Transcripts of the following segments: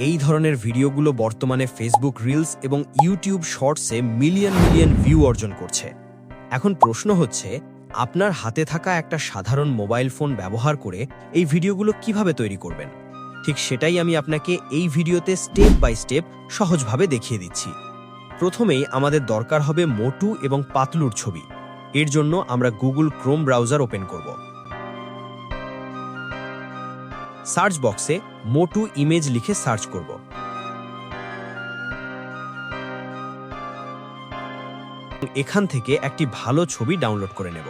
এই ধরনের ভিডিওগুলো বর্তমানে ফেসবুক রিলস এবং ইউটিউব শর্টসে মিলিয়ন মিলিয়ন ভিউ অর্জন করছে। এখন প্রশ্ন হচ্ছে, আপনার হাতে থাকা একটা সাধারণ মোবাইল ফোন ব্যবহার করে এই ভিডিওগুলো কিভাবে তৈরি করবেন? ঠিক সেটাই আমি আপনাকে এই ভিডিওতে স্টেপ বাই স্টেপ সহজভাবে দেখিয়ে দিচ্ছি। প্রথমেই আমাদের দরকার হবে মোটু এবং পাতলুর ছবি। এর জন্য আমরা গুগল ক্রোম ব্রাউজার ওপেন করব। সার্চ বক্সে মোটু ইমেজ লিখে সার্চ করব। এখান থেকে একটি ভালো ছবি ডাউনলোড করে নেব।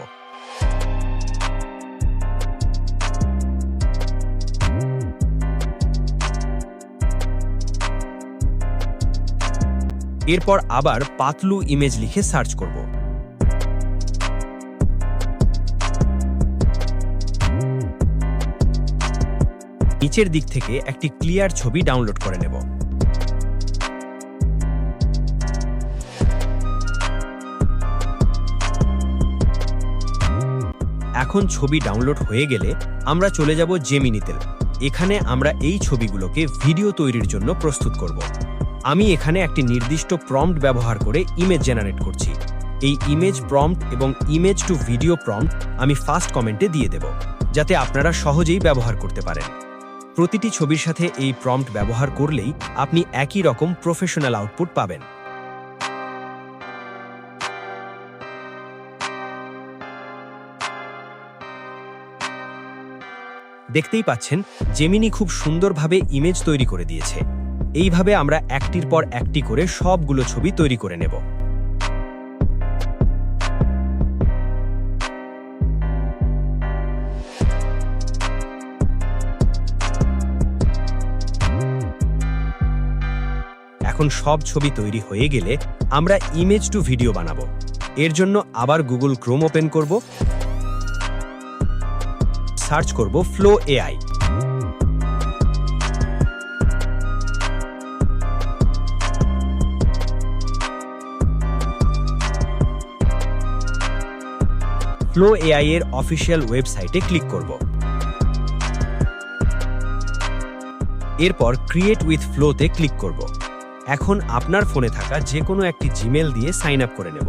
এরপর আবার পাতলু ইমেজ লিখে সার্চ করব। নিচের দিক থেকে একটি ক্লিয়ার ছবি ডাউনলোড করে নেব। এখন ছবি ডাউনলোড হয়ে গেলে আমরা চলে যাব জেমিনিতে। এখানে আমরা এই ছবিগুলোকে ভিডিও তৈরির জন্য প্রস্তুত করব। আমি এখানে একটি নির্দিষ্ট প্রম্পট ব্যবহার করে ইমেজ জেনারেট করছি। এই ইমেজ প্রম্পট এবং ইমেজ টু ভিডিও প্রম্পট আমি ফার্স্ট কমেন্টে দিয়ে দেব, যাতে আপনারা সহজেই ব্যবহার করতে পারেন। প্রতিটি ছবির সাথে এই প্রম্পট ব্যবহার করলেই আপনি একই রকম প্রফেশনাল আউটপুট পাবেন। দেখতেই পাচ্ছেন, জেমিনি খুব সুন্দরভাবে ইমেজ তৈরি করে দিয়েছে। এইভাবে আমরা একটির পর একটি করে সবগুলো ছবি তৈরি করে নেব। এখন সব ছবি তৈরি হয়ে গেলে আমরা ইমেজ টু ভিডিও বানাবো। এর জন্য আবার গুগল ক্রোম ওপেন করব, সার্চ করব ফ্লো এআই। ফ্লো এআই এর অফিসিয়াল ওয়েবসাইটে ক্লিক করব। এরপর ক্রিয়েট উইথ ফ্লোতে ক্লিক করব। এখন আপনার ফোনে থাকা যে কোনো একটি জিমেল দিয়ে সাইন আপ করে নেব।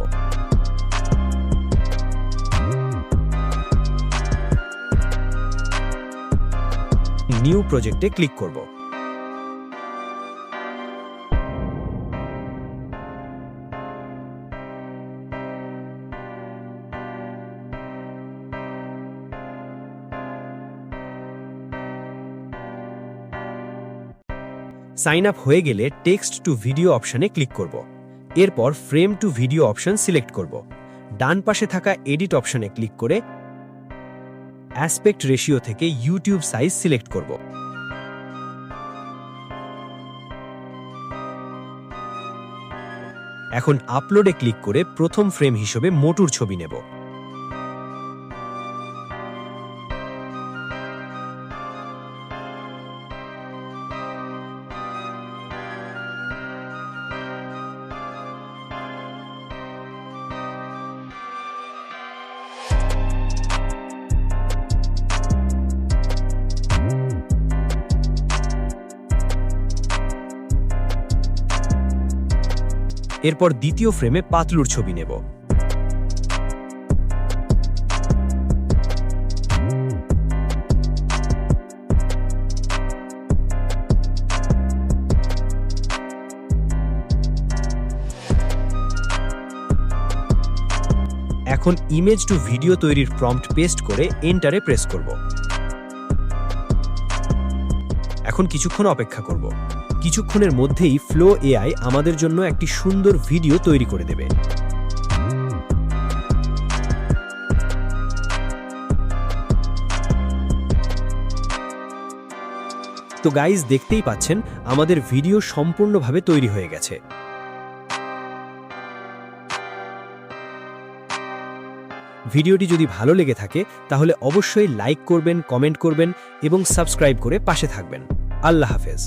নিউ প্রজেক্টে ক্লিক করব। সাইন আপ হয়ে গেলে টেক্সট টু ভিডিও অপশনে ক্লিক করব। এরপর frame to video option select করব। ডান পাশে থাকা এডিট অপশনে ক্লিক করে অ্যাসপেক্ট রেশিও থেকে ইউটিউব সাইজ সিলেক্ট করব। এখন আপলোডে ক্লিক করে প্রথম ফ্রেম হিসেবে মোটুর ছবি নেব। এরপর দ্বিতীয় ফ্রেমে পাতলুর ছবি নেব। এখন ইমেজ টু ভিডিও তৈরির প্রম্পট পেস্ট করে এন্টারে প্রেস করব। এখন কিছুক্ষণ অপেক্ষা করব। কিছুক্ষণের মধ্যেই ফ্লো এআই আমাদের জন্য একটি সুন্দর ভিডিও তৈরি করে দেবে। তো গাইজ, দেখতেই পাচ্ছেন আমাদের ভিডিও সম্পূর্ণভাবে তৈরি হয়ে গেছে। ভিডিওটি যদি ভালো লেগে থাকে তাহলে অবশ্যই লাইক করবেন, কমেন্ট করবেন এবং সাবস্ক্রাইব করে পাশে থাকবেন। আল্লাহ হাফেজ।